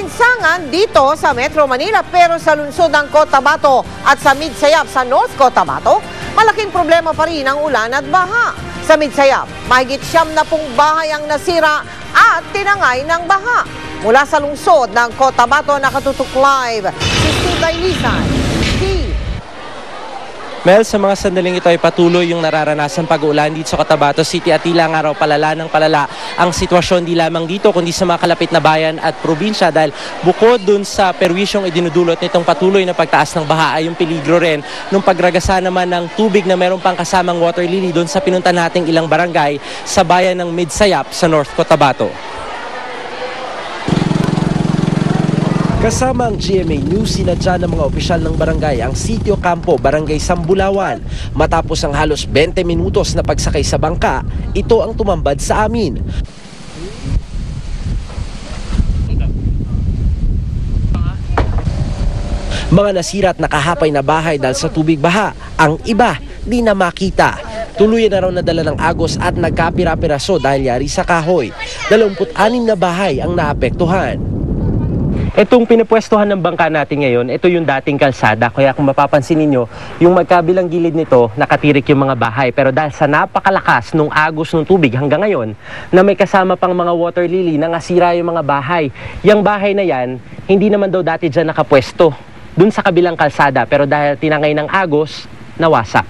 Maalinsangan dito sa Metro Manila pero sa lungsod ng Cotabato at sa Midsayap sa North Cotabato, malaking problema pa rin ang ulan at baha. Sa Midsayap, mahigit 70 bahay ang nasira at tinangay ng baha. Mula sa lungsod ng Cotabato, nakatutok live si Steve Ailizan. Mel, sa mga sandaling ito ay patuloy yung nararanasan pag-uulan dito sa Cotabato City at tila nga raw palala ng palala ang sitwasyon di lamang dito kundi sa mga kalapit na bayan at probinsya dahil bukod dun sa perwisyong idinudulot nitong patuloy na pagtaas ng baha ay yung peligro rin nung pagragasa naman ng tubig na meron pang kasamang water lily dun sa pinunta nating ilang barangay sa bayan ng Midsayap sa North Cotabato. Kasama ang GMA News, sinadya ng mga opisyal ng barangay ang Sitio Campo, Barangay Sambulawan. Matapos ang halos 20 minutos na pagsakay sa bangka, ito ang tumambad sa amin. Mga nasira at nakahapay na bahay dahil sa tubig baha. Ang iba, di na makita. Tuluyan na raw nadala ng agos at nagkapira-piraso dahil yari sa kahoy. 26 na bahay ang naapektuhan. Itong pinapwestuhan ng bangka natin ngayon, ito yung dating kalsada. Kaya kung mapapansin ninyo, yung magkabilang gilid nito, nakatirik yung mga bahay. Pero dahil sa napakalakas nung agos ng tubig hanggang ngayon, na may kasama pang mga water lily, nangasira yung mga bahay. Yung bahay na yan, hindi naman daw dati dyan nakapwesto. Dun sa kabilang kalsada. Pero dahil tinangay ng agos, nawasa.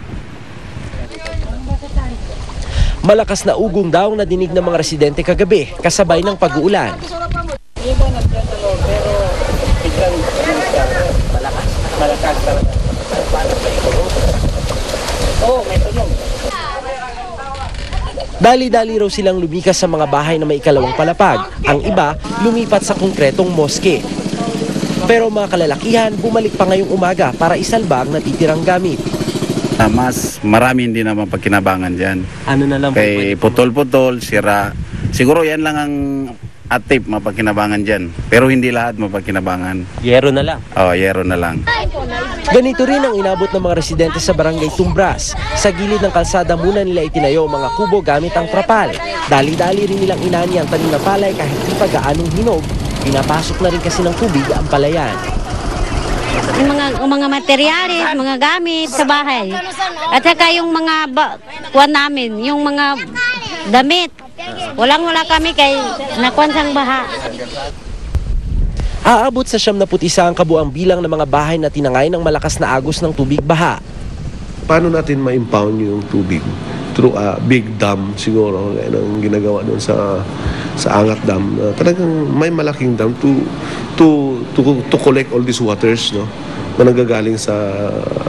Malakas na ugong daw na dinig ng mga residente kagabi, kasabay ng pag-uulan. Malakas talaga. May tunog. Dali-dali raw silang lumikas sa mga bahay na may ikalawang palapag. Ang iba, lumipat sa konkretong moske. Pero mga kalalakihan, bumalik pa ngayong umaga para isalba ang natitirang gamit. Mas marami hindi naman pagkinabangan dyan. Ano na lang? Kay putol-putol, sira. Siguro yan lang ang atip mapagkinabangan dyan. Pero hindi lahat mapagkinabangan. Yero na lang. Yero na lang. Ganito rin ang inabot ng mga residente sa barangay Tumbras. Sa gilid ng kalsada muna nila itinayo mga kubo gamit ang trapal. Dali-dali rin nilang inani ang tanim na palay kahit di pa gaanong hinog. Pinapasok na rin kasi ng tubig ang palayan. Mga materialis, mga gamit sa bahay. At saka yung mga kuwan namin, yung mga damit. Walang-wala kami kay nakwansang baha. Aabot sa 71 ang kabuang bilang ng mga bahay na tinangay ng malakas na agos ng tubig baha. Paano natin ma-impound yung tubig? Through a big dam siguro, ang ginagawa doon sa Angat Dam. Talagang may malaking dam to collect all these waters, no? Na nanggagaling sa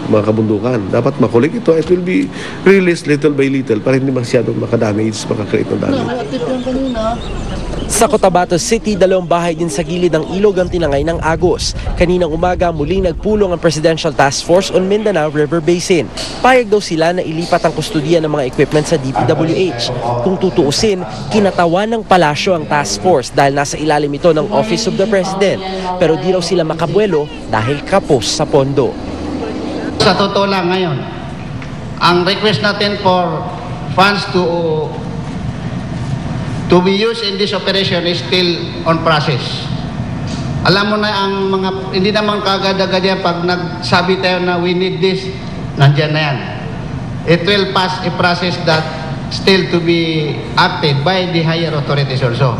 mga kabundukan. Dapat makulik ito. It will be released little by little para hindi masyadong makadamage, makakreate ng damage. Sa Cotabato City, 2 bahay din sa gilid ng ilog ang tinangay ng agos. Kaninang umaga, muling nagpulong ang Presidential Task Force on Mindanao River Basin. Payag daw sila na ilipat ang kustudiya ng mga equipment sa DPWH. Kung tutuusin, kinatawan ng palasyo ang task force dahil nasa ilalim ito ng Office of the President. Pero di raw sila makabuelo dahil kapos sa pondo. Sa totoo lang ngayon, ang request natin for funds to be used in this operation is still on process. Alam mo na ang mga, hindi naman kagad-agad yan pag nagsabi tayo na we need this, nandyan na yan. It will pass a process that still to be acted by the higher authorities also.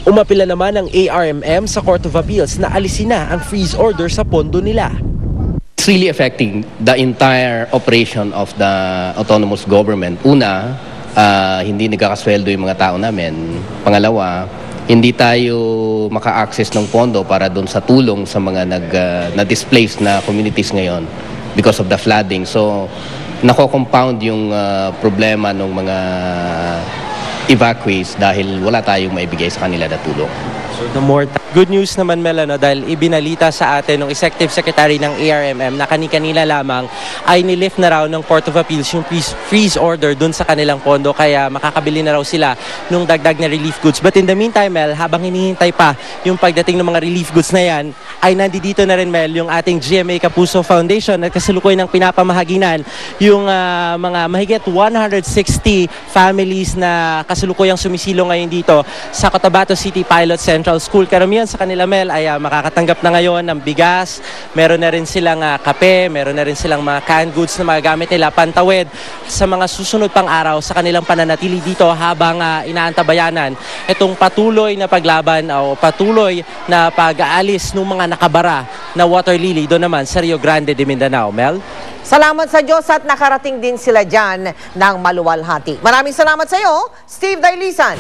Umapila naman ang ARMM sa Court of Appeals na alisin na ang freeze order sa pondo nila. It's really affecting the entire operation of the autonomous government. Una, hindi nagkakasweldo yung mga tao namin. Pangalawa, hindi tayo maka-access ng pondo para doon sa tulong sa mga na-displaced na communities ngayon because of the flooding. So, nako-compound yung problema ng mga evacuees dahil wala tayong maibigay sa kanila na tulong. So the more good news naman, Melano, dahil ibinalita sa atin ng Executive Secretary ng ARMM na kanina lamang ay nilift na raw ng Court of Appeals yung freeze order dun sa kanilang pondo kaya makakabili na raw sila nung dagdag na relief goods. But in the meantime, Mel, habang hinihintay pa yung pagdating ng mga relief goods na yan, ay nandito na rin, Mel, yung ating GMA Kapuso Foundation at kasalukuyan ng pinapamahaginan yung mga mahigit 160 families na kasalukuyang sumisilong ngayon dito sa Cotabato City Pilot Central School. Karamihan karamihan sa kanila, Mel, ay makakatanggap na ngayon ng bigas. Meron na rin silang kape, meron na rin silang mga canned goods na magagamit nila pantawid sa mga susunod pang araw sa kanilang pananatili dito habang inaantabayanan itong patuloy na paglaban o patuloy na pag-aalis ng mga nakabara na water lily doon naman sa Rio Grande de Mindanao. Mel? Salamat sa Diyos at nakarating din sila dyan ng maluwalhati. Maraming salamat sa iyo, Steve Dailisan.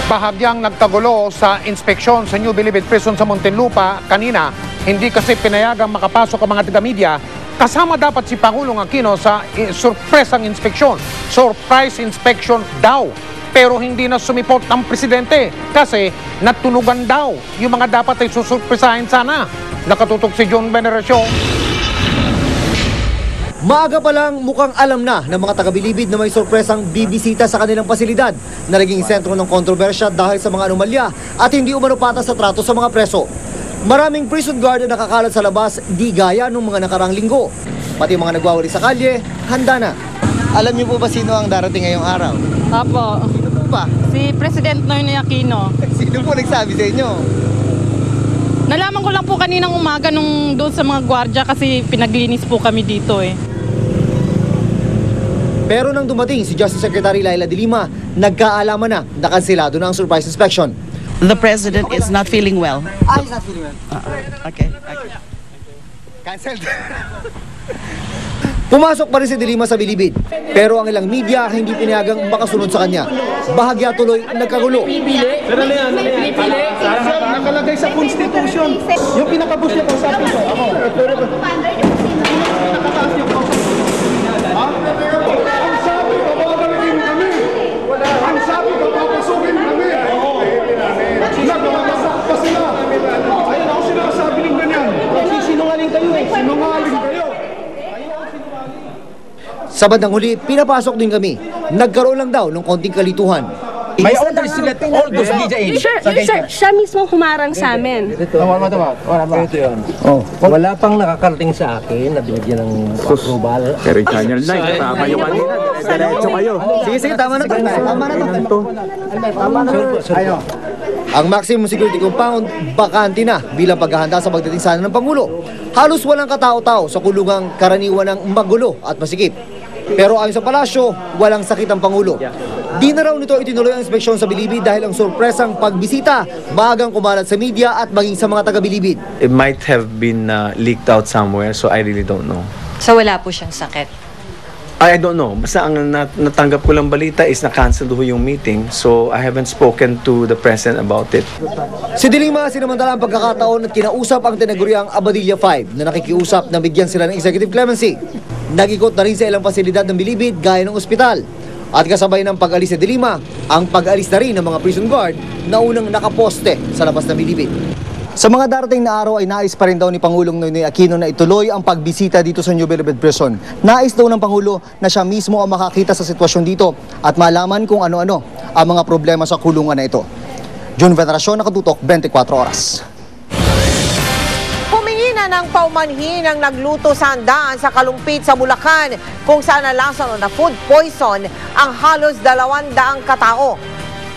Bahagyang nagkagulo sa inspeksyon sa New Bilibid Prison sa Muntinlupa kanina. Hindi kasi pinayagang makapasok ang mga taga-media. Kasama dapat si Pangulong Aquino sa surpresang inspeksyon. Surprise inspection daw. Pero hindi na sumipot ang presidente kasi natunugan daw yung mga dapat ay susurpresahin sana. Nakatutok si John Veneracion. Maaga pa lang mukhang alam na ng mga taga-Bilibid na may sorpresang bibisita sa kanilang pasilidad na naging sentro ng kontrobersya dahil sa mga anomalya at hindi umano patas sa trato sa mga preso. Maraming prison guard na nakakalat sa labas, di gaya nung mga nakarang linggo. Pati mga nagwawali sa kalye, handa na. Alam niyo po ba sino ang darating ngayong araw? Apo. Sino po ba? Si President Noynoy Aquino. Sino po nagsabi sa inyo? Nalaman ko lang po kaninang umaga nung doon sa mga gwardya kasi pinaglinis po kami dito eh. Pero nang dumating si Justice Secretary Laila de Lima, nagkaalaman na nakanselado na ang surprise inspection. The President is not feeling well. He's not feeling well. Okay. Cancelled. Pumasok pa rin si de Lima sa Bilibid, pero ang ilang media hindi pinayagang makasunod sa kanya. Bahagya tuloy nagkagulo. Nakalagay sa Constitution. Yung pinakabus niya po sa akin ko. Ako. Ang sabi ko, papasukin kami. Nagpapasa pa sila. Ayun ako sinasabi ng ganyan. Sinungaling kayo eh. Sinungaling kayo. Sa bandang huli, pinapasok din kami. Nagkaroon lang daw ng konting kalituhan. May orders to let all those media in. Siya mismo humarang sa amin. Wala pang nakakarating sa akin na binigyan ng approval. Pero Channel 9, tama yung kanina. Diretso kayo. Sige, tama na to. Tama na to. Ang maximum security compound, bakante na bilang paghahanda sa pagdating sana ng Pangulo. Halos walang katao-tao sa kulungang karaniwan ng magulo at masikip. Pero ayon sa palasyo, walang sakit ang Pangulo. Di na raw nito itinuloy ang inspeksyon sa Bilibid dahil ang sorpresang pagbisita maagang kumalat sa media at maging sa mga taga-Bilibid. It might have been leaked out somewhere, so I really don't know. So wala po siyang sakit? I don't know. Basta ang natanggap ko lang balita is na-cancel yung meeting, so I haven't spoken to the President about it. Si de Lima sinamantala ang pagkakataon at kinausap ang tinaguriang Abadilla 5 na nakikiusap na bigyan sila ng executive clemency. Nag-ikot na rin sa ilang pasilidad ng Bilibid gaya ng ospital. At kasabay ng pag-alis ni de Lima, ang pag-alis na rin ng mga prison guard na unang nakaposte sa labas ng Bilibid. Sa mga darating na araw ay nais pa rin daw ni Pangulong Noynoy Aquino na ituloy ang pagbisita dito sa New Bilibid Prison. Nais daw ng Pangulo na siya mismo ang makakita sa sitwasyon dito at malaman kung ano-ano ang mga problema sa kulungan na ito. John Veneracion, Nakatutok, 24 Oras. Humingi na ng paumanhin ang nagluto sa handaan sa Kalumpit sa Bulacan kung saan nalasan na food poison ang halos 200 katao.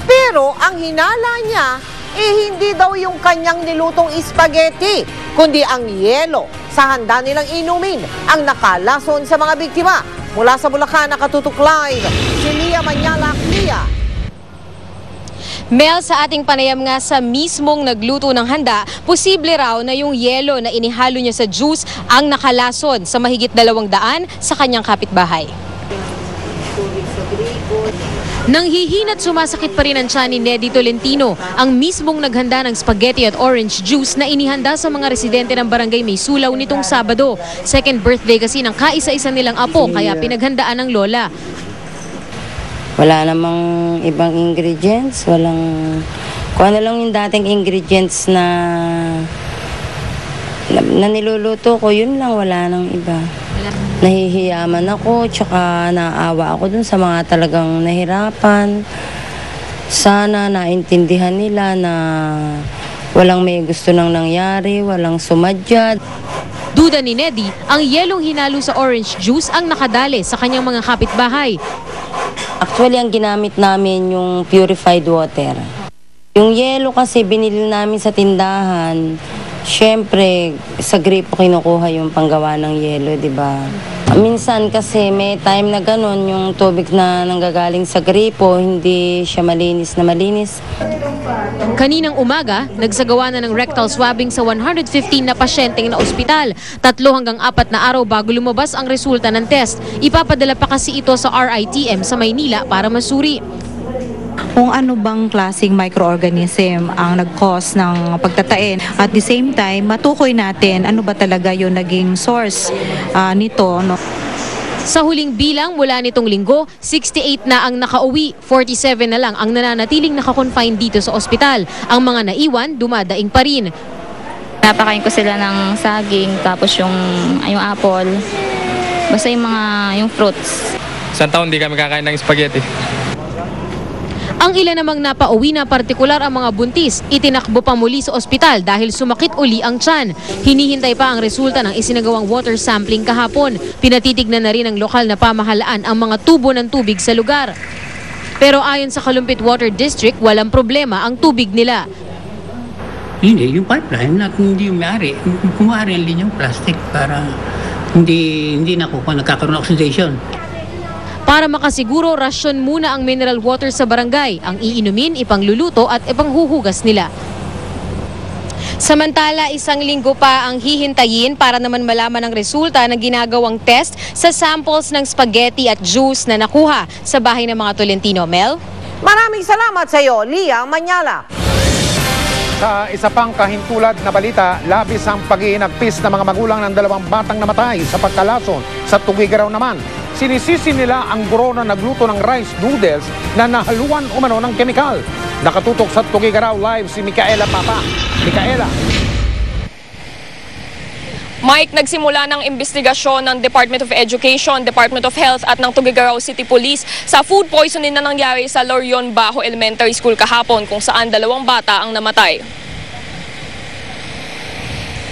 Pero ang hinala niya, hindi daw yung kanyang nilutong spaghetti, kundi ang yelo sa handa nilang inumin ang nakalason sa mga biktima. Mula sa Bulacan, Nakatutok Live, si Lia Manyala. Lia. Mel, sa ating panayam nga sa mismong nagluto ng handa, posible raw na yung yelo na inihalo niya sa juice ang nakalason sa mahigit 200 sa kanyang kapitbahay. Nang hihinat sumasakit pa rin ang tiyan ni Nedy Tolentino, ang mismong naghanda ng spaghetti at orange juice na inihanda sa mga residente ng barangay May Sulaw nitong Sabado. Second birthday kasi ng kaisa-isa nilang apo, kaya pinaghandaan ng lola. Wala namang ibang ingredients, walang... Kung ano lang yung dating ingredients na niluluto ko, yun lang, wala nang iba. Nahihiyaman ako, tsaka naawa ako dun sa mga talagang nahirapan. Sana naintindihan nila na walang may gusto nang nangyari, walang sumadya. Duda ni Nedy, ang yelong hinalo sa orange juice ang nakadali sa kanyang mga kapitbahay. Actually, ang ginamit namin yung purified water. Yung yelo kasi binili namin sa tindahan. Siyempre, sa gripo kinukuha yung panggawa ng yelo, di ba? Minsan kasi may time na ganun, yung tubig na nanggagaling sa gripo, hindi siya malinis na malinis. Kaninang umaga, nagsagawa na ng rectal swabbing sa 115 na pasyenteng na ospital. 3 hanggang 4 na araw bago lumabas ang resulta ng test. Ipapadala pa kasi ito sa RITM sa Maynila para masuri. Kung ano bang klaseng microorganism ang nag-cause ng pagtatain. At the same time, matukoy natin ano ba talaga yung naging source nito. No? Sa huling bilang mula nitong linggo, 68 na ang nakauwi, 47 na lang ang nananatiling nakakonfine dito sa ospital. Ang mga naiwan, dumadaing pa rin. Napakain ko sila ng saging, tapos yung apple, basta yung fruits. Isang taon di kami kakain ng spaghetti. Ang ilan namang napauwi na partikular ang mga buntis, itinakbo pa muli sa ospital dahil sumakit uli ang tiyan. Hinihintay pa ang resulta ng isinagawang water sampling kahapon. Pinatitignan na rin ng lokal na pamahalaan ang mga tubo ng tubig sa lugar. Pero ayon sa Kalumpit Water District, walang problema ang tubig nila. Hindi, yung pipeline, hindi yung may-ari. Kumari ang linyang plastic para hindi nagkakaroon ng oxidation. Para makasiguro, rasyon muna ang mineral water sa barangay. Ang iinumin, ipangluluto at ipanghuhugas nila. Samantala, 1 linggo pa ang hihintayin para naman malaman ang resulta ng ginagawang test sa samples ng spaghetti at juice na nakuha sa bahay ng mga Tolentino. Mel? Maraming salamat sa iyo, Lia Manyala. Sa isa pang kahintulad na balita, labis ang pag-iinagpis ng mga magulang ng 2 batang namatay sa pagkalason sa Tugigaraw naman. Sinisisi nila ang guro na nagluto ng rice noodles na nahaluan umano ng kemikal. Nakatutok sa Tugigaraw Live si Micaela Papa. Micaela. Mike, nagsimula ng investigasyon ng Department of Education, Department of Health at ng Tugigaraw City Police sa food poisoning na nangyari sa Lorion Bajo Elementary School kahapon kung saan 2 bata ang namatay.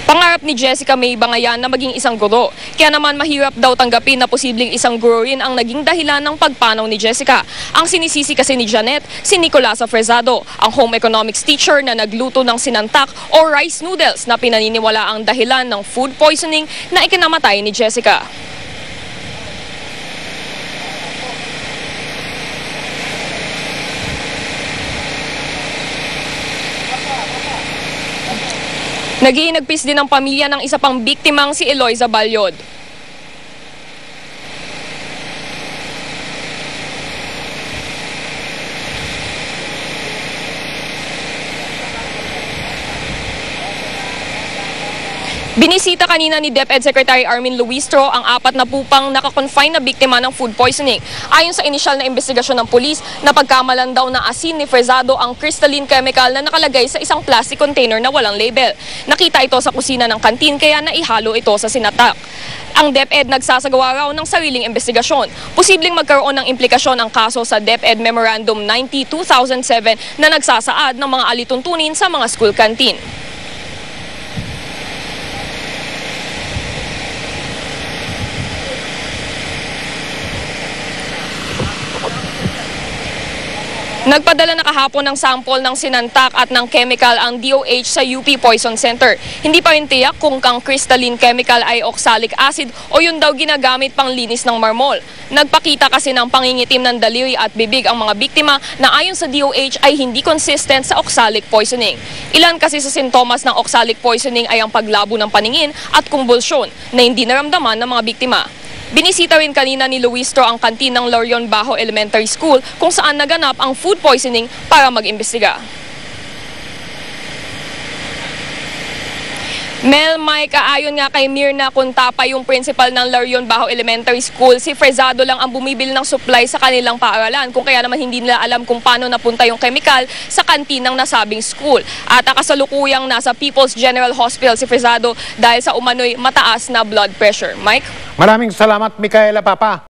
Pangarap ni Jessica May Bangayan na maging isang guro. Kaya naman mahirap daw tanggapin na posibleng isang guro rin ang naging dahilan ng pagpanaw ni Jessica. Ang sinisisi kasi ni Janet, si Nicolasa Fresado, ang home economics teacher na nagluto ng sinantak o rice noodles na pinaniniwala ang dahilan ng food poisoning na ikinamatay ni Jessica. Nag-iinagpis din ang pamilya ng isa pang biktimang si Eloisa Balyod. Binisita kanina ni DepEd Secretary Armin Luistro ang 4 na pupang nakakonfine na biktima ng food poisoning. Ayon sa inisyal na investigasyon ng pulis, napagkamalan daw na asin ni Fresado ang crystalline chemical na nakalagay sa isang plastic container na walang label. Nakita ito sa kusina ng kantin kaya naihalo ito sa sinatak. Ang DepEd nagsasagawa raw ng sariling investigasyon. Posibleng magkaroon ng implikasyon ang kaso sa DepEd Memorandum 90-2007 na nagsasaad ng mga alituntunin sa mga school canteen. Nagpadala na kahapon ng sample ng sinantak at ng chemical ang DOH sa UP Poison Center. Hindi pa rin tiyak kung kang crystalline chemical ay oxalic acid o yun daw ginagamit pang linis ng marmol. Nagpakita kasi ng pangingitim ng daliri at bibig ang mga biktima na ayon sa DOH ay hindi consistent sa oxalic poisoning. Ilan kasi sa sintomas ng oxalic poisoning ay ang paglabo ng paningin at kumbulsyon na hindi naramdaman ng mga biktima. Binisita rin kanina ni Luistro ang kantin ng Lorion Bajo Elementary School kung saan naganap ang food poisoning para mag-imbestiga. Mel, Mike, ayon nga kay Mirna Kuntapa, yung principal ng Lorion Bajo Elementary School, si Fresado lang ang bumibili ng supply sa kanilang paaralan. Kung kaya naman hindi nila alam kung paano napunta yung chemical sa kantin ng nasabing school. At kasalukuyang nasa People's General Hospital si Fresado dahil sa umano'y mataas na blood pressure. Mike? Maraming salamat, Micaela Papa.